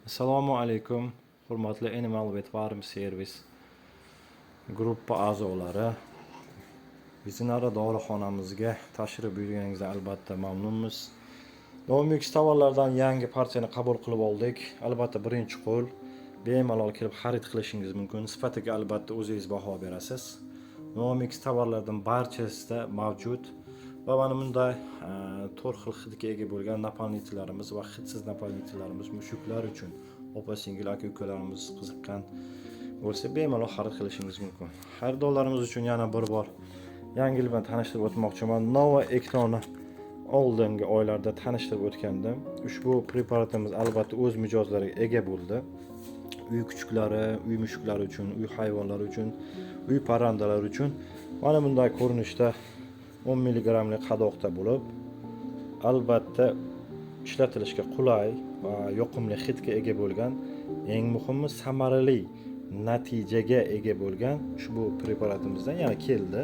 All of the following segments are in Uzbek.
Assalomu alaykum, hurmatli Animal Vet Farm Service gruppa a'zolari. Veterinariya dorixonamizga tashrif buyurganingizdan albatta mamnunmiz. Nomix tovarlardan yangi partiyani qabul qilib oldik. Albatta birinchi qo'l bemalol kelib xarid qilishingiz mumkin. Sifatiga albatta o'zingiz baho berasiz. Nomix tovarlardan barchasida mavjud va mana bunday 4 xil hidga ega bo'lgan napolitlarimiz va hidsiz napolitlarimiz mushuklar uchun opa singil aka ukalarimiz qiziqqan bo'lsa bemalol xarid qilishingiz mumkin. Xaridorlarimiz uchun yana bir bor yangi bilan tanishtirib o'tmoqchiman. Nova Ekroni oldingi oylarda tanishtirib o'tgandim. Ushbu preparatimiz albatta o'z mijozlariga ega bo'ldi. Uy kuchuklari, uy mushuklari uchun, uy hayvonlari uchun, uy parrandalar uchun mana bunday ko'rinishda 10 mg lik qadoqda bo'lib, albatta ishlatilishga qulay va yoqimli hidga ega bo'lgan, eng muhimi samarali natijaga ega bo'lgan ushbu preparatimizdan yana keldi.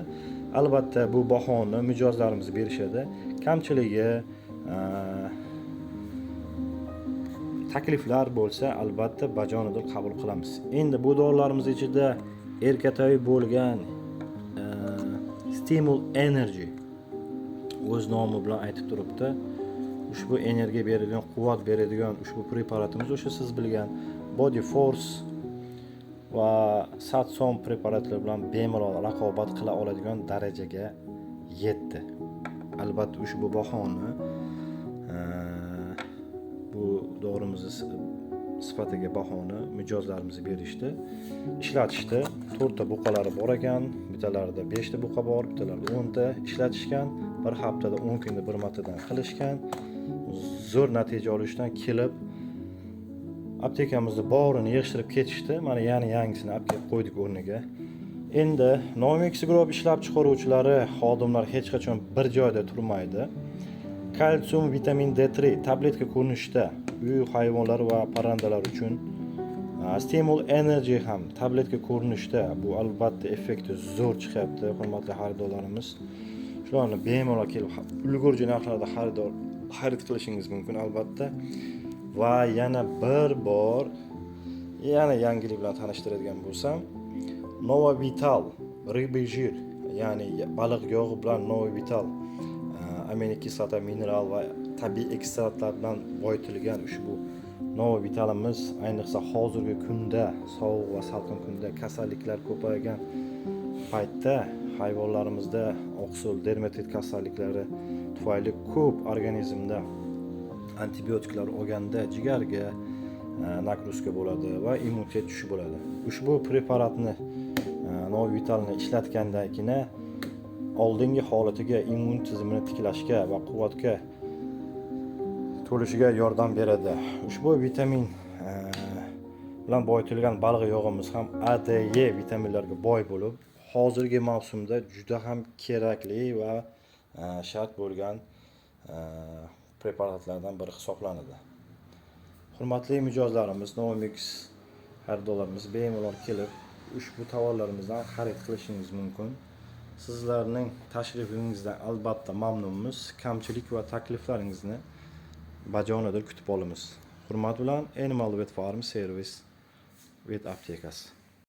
Albatta bu bahoni mijozlarimiz berishadi. Kamchiligi takliflar bo'lsa albatta bajonidil qabul qilamiz. Endi bu dorilarimiz ichida erkatoyi bo'lgan Stimul Energy o'z nomi bilan aytib turibdi. Ushbu energiya beradigan, quvvat beradigan ushbu preparatimiz o'sha siz bilgan Body Force va Satson preparatlar bilan bemalol raqobat qila oladigan darajaga yetdi. Albatta ushbu bahoni bu dorimizni sifatiga bahoni mijozlarimiz berishdi. Ishlatishdi. 4 ta buqalari bor ekan, bittalarida 5 ta buqa bor, bittalarida 10 ta ishlatishgan. Bir haftada 10 kunda bir martadan qilishgan. Zo'r natija olishdan kelib aptekamizni borini yig'ishtirib ketishdi. Mana yana yangisini olib kelib qo'ydik o'rniga. Endi Nomix Group ishlab chiqaruvchilari, xodimlar hech qachon bir joyda turmaydi. Kalsium, vitamin D3 tabletka ko'rinishda uy hayvonlari va parrandalar uchun, Stimul Energy ham tabletka ko'rinishda, bu albatta effekti zo'r chiqyapti, hurmatli xaridorlarimiz. Shularni bemalol kelib ulgurji narxlarda xarid qilishingiz mumkin albatta. Va yana bir bor yana yangilik bilan tanishtiradigan bo'lsam, Nova Vital ribiy jir, ya'ni baliq yog'i bilan Nova Vital aminokislota, mineral va tabiiy ekstraktlar bilan boyitilgan ushbu Nova Vitalimiz ayniqsa hozirgi kunda, sovuq va salqin kunda kasalliklar ko'paygan paytda hayvonlarimizda oqsil, dermatit kasalliklari tufayli ko'p organizmda antibiotiklar olganda jigarga nagruzka bo'ladi va immunitet tushishi bo'ladi. Ushbu preparatni Nova Vitalni ishlatgandagina oldingi holatiga, immun tizimini tiklashga va quvvatga to'lishiga yordam beradi. Ushbu vitamin bilan boyitilgan baliq yog'imiz ham A, D, E vitaminlarga boy bo'lib, hozirgi mavsumda juda ham kerakli va shart bo'lgan preparatlardan biri hisoblanadi. Hurmatli mijozlarimiz, Nomix xaridorlarimiz bemalol kelib ushbu tovarlarimizdan xarid qilishingiz mumkin. Sizlarning tashrifingizdan albatta mamnunmiz. Kamchilik va takliflaringizni bajonidil kutib olamiz. Hurmat bilan Animal Vet Farm Service Vet aptekasi.